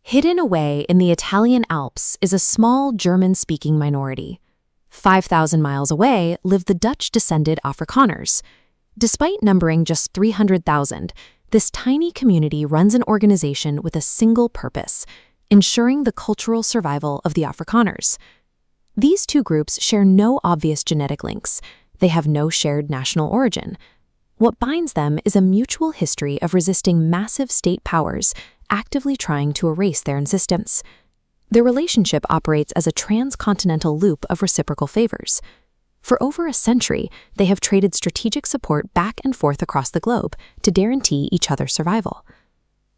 Hidden away in the Italian Alps is a small German-speaking minority. 5,000 miles away live the Dutch-descended Afrikaners. Despite numbering just 300,000, this tiny community runs an organization with a single purpose: ensuring the cultural survival of the Afrikaners. These two groups share no obvious genetic links. They have no shared national origin. What binds them is a mutual history of resisting massive state powers, actively trying to erase their insistence. Their relationship operates as a transcontinental loop of reciprocal favors. For over a century, they have traded strategic support back and forth across the globe to guarantee each other's survival.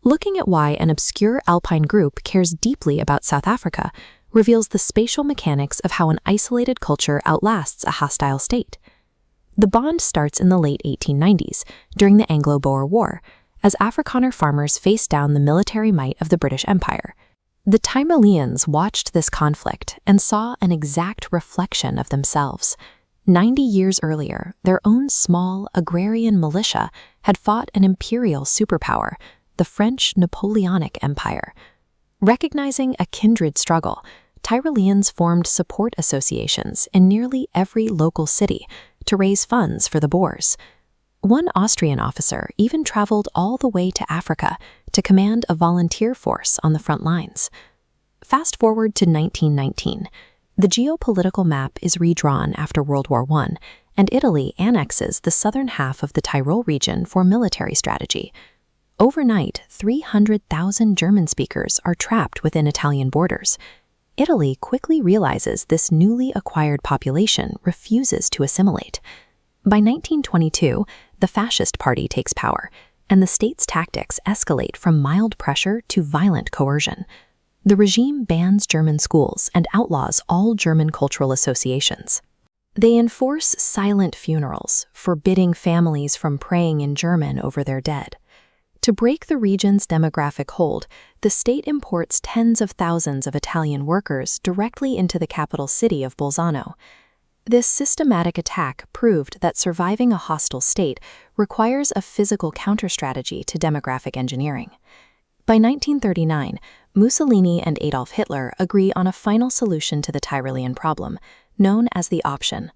Looking at why an obscure alpine group cares deeply about South Africa reveals the spatial mechanics of how an isolated culture outlasts a hostile state. The bond starts in the late 1890s, during the Anglo-Boer War, as Afrikaner farmers faced down the military might of the British Empire. The Tirolians watched this conflict and saw an exact reflection of themselves. 90 years earlier, their own small agrarian militia had fought an imperial superpower, the French Napoleonic Empire. Recognizing a kindred struggle, Tirolians formed support associations in nearly every local city to raise funds for the Boers. One Austrian officer even traveled all the way to Africa to command a volunteer force on the front lines. Fast forward to 1919. The geopolitical map is redrawn after World War I, and Italy annexes the southern half of the Tyrol region for military strategy. Overnight, 300,000 German speakers are trapped within Italian borders. Italy quickly realizes this newly acquired population refuses to assimilate. By 1922, the Fascist Party takes power, and the state's tactics escalate from mild pressure to violent coercion. The regime bans German schools and outlaws all German cultural associations. They enforce silent funerals, forbidding families from praying in German over their dead. To break the region's demographic hold, the state imports tens of thousands of Italian workers directly into the capital city of Bolzano. This systematic attack proved that surviving a hostile state requires a physical counter-strategy to demographic engineering. By 1939, Mussolini and Adolf Hitler agree on a final solution to the Tyrolean problem, known as the option.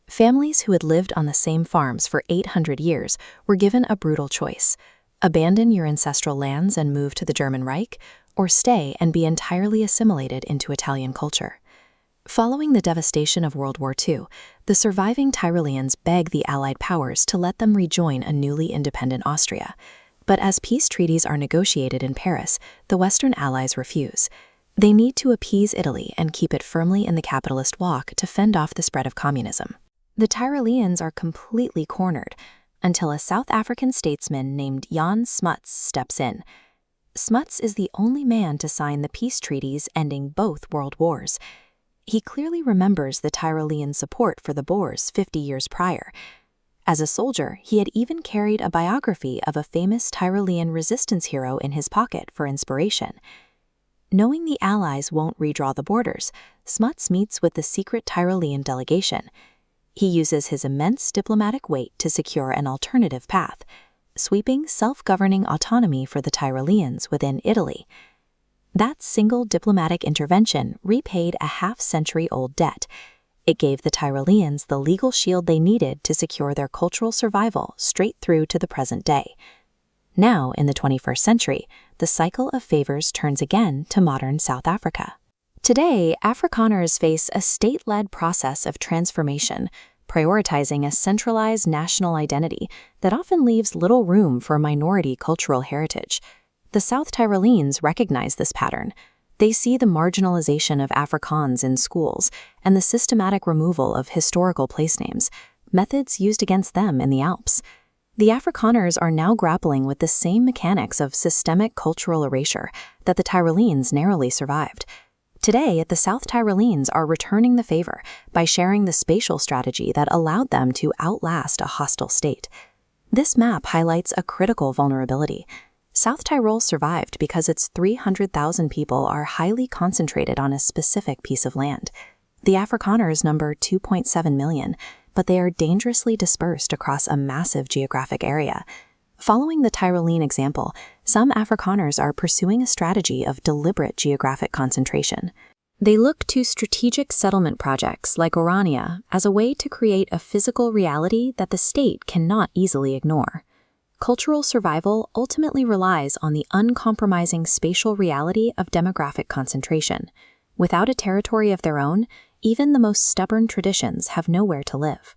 Families who had lived on the same farms for 800 years were given a brutal choice: abandon your ancestral lands and move to the German Reich, or stay and be entirely assimilated into Italian culture. Following the devastation of World War II, the surviving Tyroleans beg the Allied powers to let them rejoin a newly independent Austria. But as peace treaties are negotiated in Paris, the Western Allies refuse. They need to appease Italy and keep it firmly in the capitalist walk to fend off the spread of communism. The Tyroleans are completely cornered until a South African statesman named Jan Smuts steps in. Smuts is the only man to sign the peace treaties ending both world wars. He clearly remembers the Tyrolean support for the Boers 50 years prior. As a soldier, he had even carried a biography of a famous Tyrolean resistance hero in his pocket for inspiration. Knowing the Allies won't redraw the borders, Smuts meets with the secret Tyrolean delegation. He uses his immense diplomatic weight to secure an alternative path, sweeping self-governing autonomy for the Tyroleans within Italy. That single diplomatic intervention repaid a half-century-old debt. It gave the Tyroleans the legal shield they needed to secure their cultural survival straight through to the present day. Now, in the 21st century, the cycle of favors turns again to modern South Africa. Today, Afrikaners face a state-led process of transformation, prioritizing a centralized national identity that often leaves little room for minority cultural heritage. The South Tyroleans recognize this pattern. They see the marginalization of Afrikaans in schools and the systematic removal of historical place names, methods used against them in the Alps. The Afrikaners are now grappling with the same mechanics of systemic cultural erasure that the Tyroleans narrowly survived. Today, the South Tyroleans are returning the favor by sharing the spatial strategy that allowed them to outlast a hostile state. This map highlights a critical vulnerability. South Tyrol survived because its 300,000 people are highly concentrated on a specific piece of land. The Afrikaners number 2.7 million, but they are dangerously dispersed across a massive geographic area. Following the Tyrolean example, some Afrikaners are pursuing a strategy of deliberate geographic concentration. They look to strategic settlement projects like Orania as a way to create a physical reality that the state cannot easily ignore. Cultural survival ultimately relies on the uncompromising spatial reality of demographic concentration. Without a territory of their own, even the most stubborn traditions have nowhere to live.